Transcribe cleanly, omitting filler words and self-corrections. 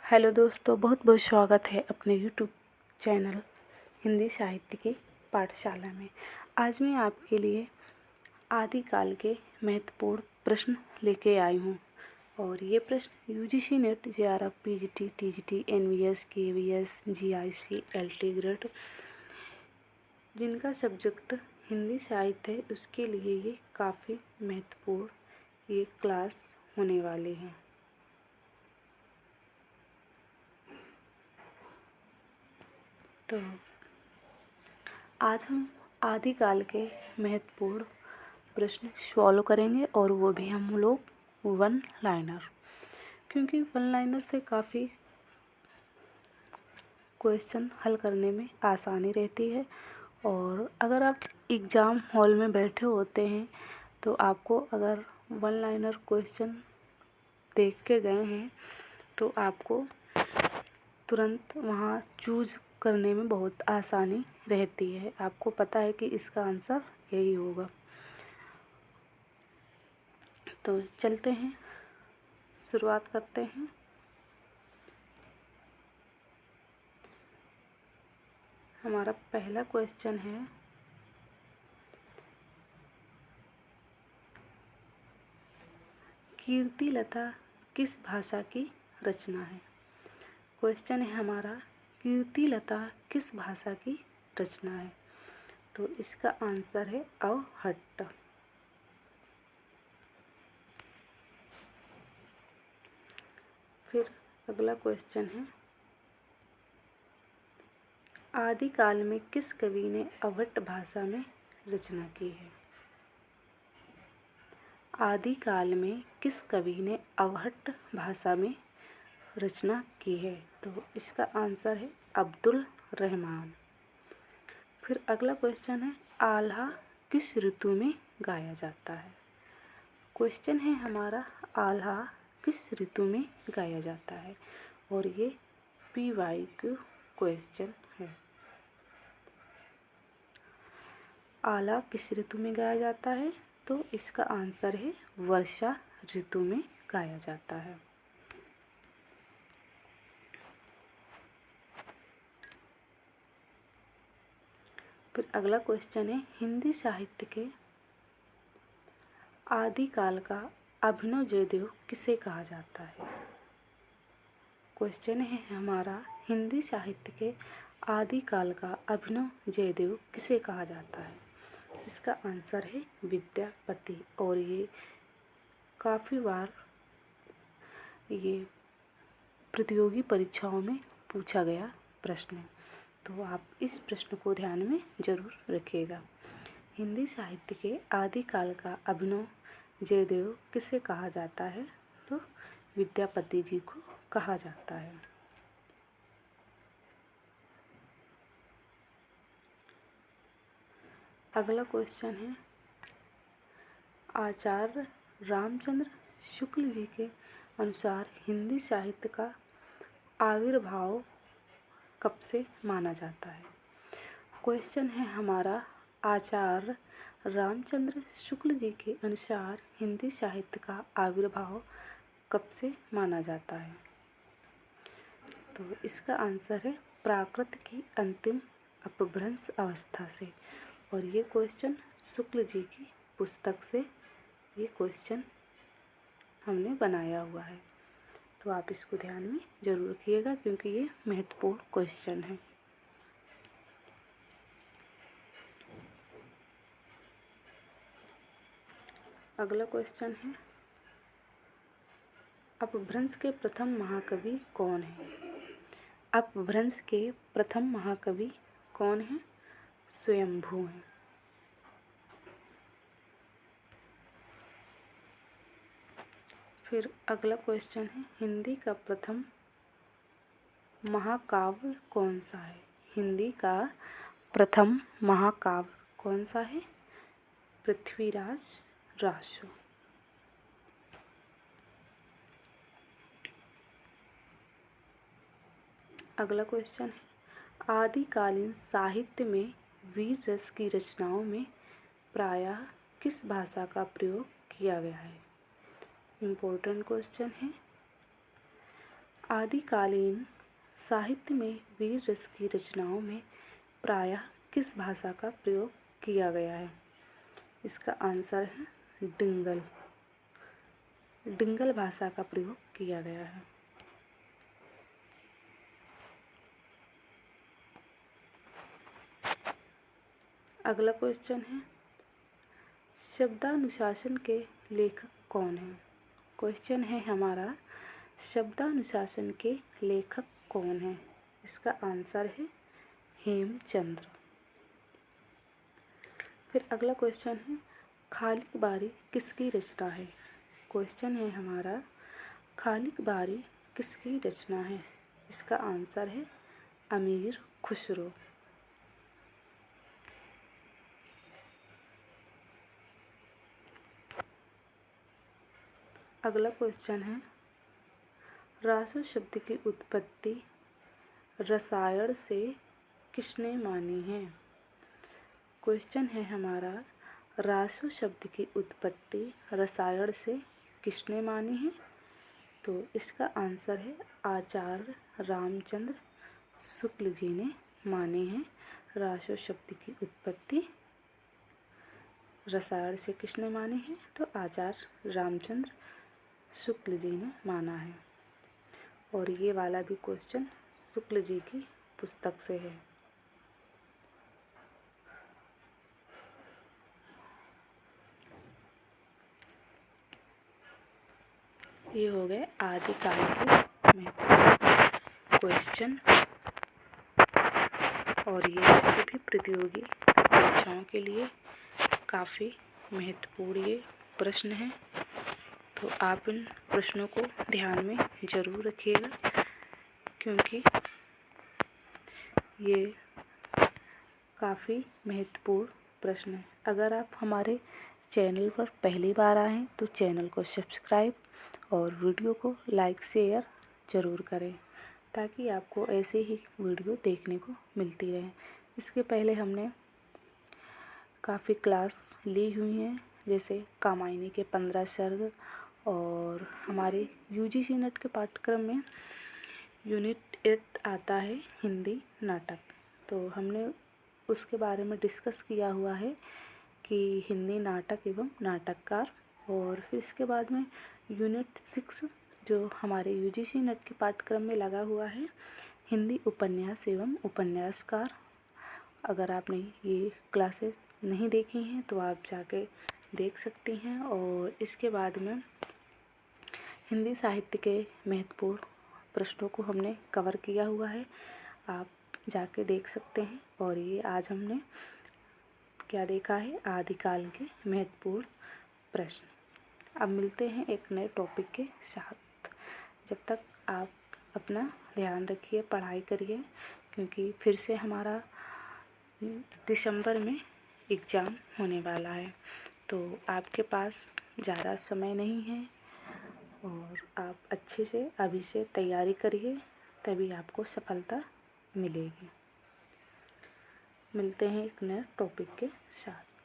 Hello दोस्तों, बहुत बहुत स्वागत है अपने यूट्यूब चैनल हिंदी साहित्य की पाठशाला में। आज मैं आपके लिए आदिकाल के महत्वपूर्ण प्रश्न लेके आई हूँ और ये प्रश्न UGC NET JRF PGT TGT NVS KVS GIC LT grade जिनका सब्जेक्ट हिंदी साहित्य है उसके लिए ये काफ़ी महत्वपूर्ण ये क्लास होने वाली है। तो आज हम आदिकाल के महत्वपूर्ण प्रश्न सॉल्व करेंगे और वो भी हम लोग वन लाइनर, क्योंकि वन लाइनर से काफ़ी क्वेश्चन हल करने में आसानी रहती है। और अगर आप एग्ज़ाम हॉल में बैठे होते हैं तो आपको अगर वन लाइनर क्वेश्चन देख के गए हैं तो आपको तुरंत वहाँ चूज़ करने में बहुत आसानी रहती है। आपको पता है कि इसका आंसर यही होगा। तो चलते हैं, शुरुआत करते हैं। हमारा पहला क्वेश्चन है, कीर्तिलता किस भाषा की रचना है। क्वेश्चन है हमारा, कीर्तिलता किस भाषा की रचना है। तो इसका आंसर है अवहट्ट। फिर अगला क्वेश्चन है, आदिकाल में किस कवि ने अवहट्ट भाषा में रचना की है। आदिकाल में किस कवि ने अवहट्ट भाषा में रचना की है। तो इसका आंसर है अब्दुल रहमान। फिर अगला क्वेश्चन है, आल्हा किस ऋतु में गाया जाता है। क्वेश्चन है हमारा, आल्हा किस ऋतु में गाया जाता है और ये PYQ क्वेश्चन है। आल्हा किस ऋतु में गाया जाता है, तो इसका आंसर है वर्षा ऋतु में गाया जाता है। फिर अगला क्वेश्चन है, हिंदी साहित्य के आदिकाल का अभिनव जयदेव किसे कहा जाता है। क्वेश्चन है हमारा, हिंदी साहित्य के आदिकाल का अभिनव जयदेव किसे कहा जाता है। इसका आंसर है विद्यापति। और ये काफ़ी बार ये प्रतियोगी परीक्षाओं में पूछा गया प्रश्न है, तो आप इस प्रश्न को ध्यान में ज़रूर रखिएगा। हिंदी साहित्य के आदिकाल का अभिनव जयदेव किसे कहा जाता है, तो विद्यापति जी को कहा जाता है। अगला क्वेश्चन है, आचार्य रामचंद्र शुक्ल जी के अनुसार हिंदी साहित्य का आविर्भाव कब से माना जाता है। क्वेश्चन है हमारा, आचार्य रामचंद्र शुक्ल जी के अनुसार हिंदी साहित्य का आविर्भाव कब से माना जाता है। तो इसका आंसर है प्राकृत की अंतिम अपभ्रंश अवस्था से। और ये क्वेश्चन शुक्ल जी की पुस्तक से ये क्वेश्चन हमने बनाया हुआ है, तो आप इसको ध्यान में ज़रूर रखिएगा क्योंकि ये महत्वपूर्ण क्वेश्चन है। अगला क्वेश्चन है, अपभ्रंश के प्रथम महाकवि कौन है। अपभ्रंश के प्रथम महाकवि कौन है, स्वयंभू हैं। फिर अगला क्वेश्चन है, हिंदी का प्रथम महाकाव्य कौन सा है। हिंदी का प्रथम महाकाव्य कौन सा है, पृथ्वीराज रासो। अगला क्वेश्चन है, आदिकालीन साहित्य में वीर रस की रचनाओं में प्रायः किस भाषा का प्रयोग किया गया है। इम्पोर्टेंट क्वेश्चन है। आदिकालीन साहित्य में वीर रस की रचनाओं में प्रायः किस भाषा का प्रयोग किया गया है? इसका आंसर है डिंगल। डिंगल भाषा का प्रयोग किया गया है। अगला क्वेश्चन है, शब्दानुशासन के लेखक कौन हैं? क्वेश्चन है हमारा, शब्दानुशासन के लेखक कौन हैं? इसका आंसर है हेमचंद्र। फिर अगला क्वेश्चन है, खालिक बारी किसकी रचना है? क्वेश्चन है हमारा, खालिक बारी किसकी रचना है? इसका आंसर है अमीर खुसरो। अगला क्वेश्चन है, रासो शब्द की उत्पत्ति रसायन से किसने मानी है? क्वेश्चन है हमारा, रासो शब्द की उत्पत्ति रसायन से किसने मानी है? तो इसका आंसर है आचार्य रामचंद्र शुक्ल जी ने माने हैं। रासो शब्द की उत्पत्ति रसायन से किसने मानी है? तो आचार्य रामचंद्र शुक्ल जी ने माना है। और ये वाला भी क्वेश्चन शुक्ल जी की पुस्तक से है। ये हो गए आदिकाल के महत्वपूर्ण क्वेश्चन और ये सभी प्रतियोगी परीक्षाओं के लिए काफ़ी महत्वपूर्ण ये प्रश्न हैं। तो आप इन प्रश्नों को ध्यान में ज़रूर रखिएगा, क्योंकि ये काफ़ी महत्वपूर्ण प्रश्न है। अगर आप हमारे चैनल पर पहली बार आए हैं तो चैनल को सब्सक्राइब और वीडियो को लाइक शेयर ज़रूर करें, ताकि आपको ऐसे ही वीडियो देखने को मिलती रहे। इसके पहले हमने काफ़ी क्लास ली हुई हैं, जैसे कामायनी के 15 सर्ग, और हमारे यूजीसी नेट के पाठ्यक्रम में यूनिट 8 आता है हिंदी नाटक। तो हमने उसके बारे में डिस्कस किया हुआ है कि हिंदी नाटक एवं नाटककार। और फिर इसके बाद में यूनिट 6 जो हमारे यूजीसी नेट के पाठ्यक्रम में लगा हुआ है, हिंदी उपन्यास एवं उपन्यासकार। अगर आपने ये क्लासेस नहीं देखी हैं तो आप जाके देख सकती हैं। और इसके बाद में हिंदी साहित्य के महत्वपूर्ण प्रश्नों को हमने कवर किया हुआ है, आप जाके देख सकते हैं। और ये आज हमने क्या देखा है, आदिकाल के महत्वपूर्ण प्रश्न। अब मिलते हैं एक नए टॉपिक के साथ। जब तक आप अपना ध्यान रखिए, पढ़ाई करिए, क्योंकि फिर से हमारा दिसंबर में एग्ज़ाम होने वाला है। तो आपके पास ज़्यादा समय नहीं है और आप अच्छे से अभी से तैयारी करिए, तभी आपको सफलता मिलेगी। मिलते हैं एक नए टॉपिक के साथ।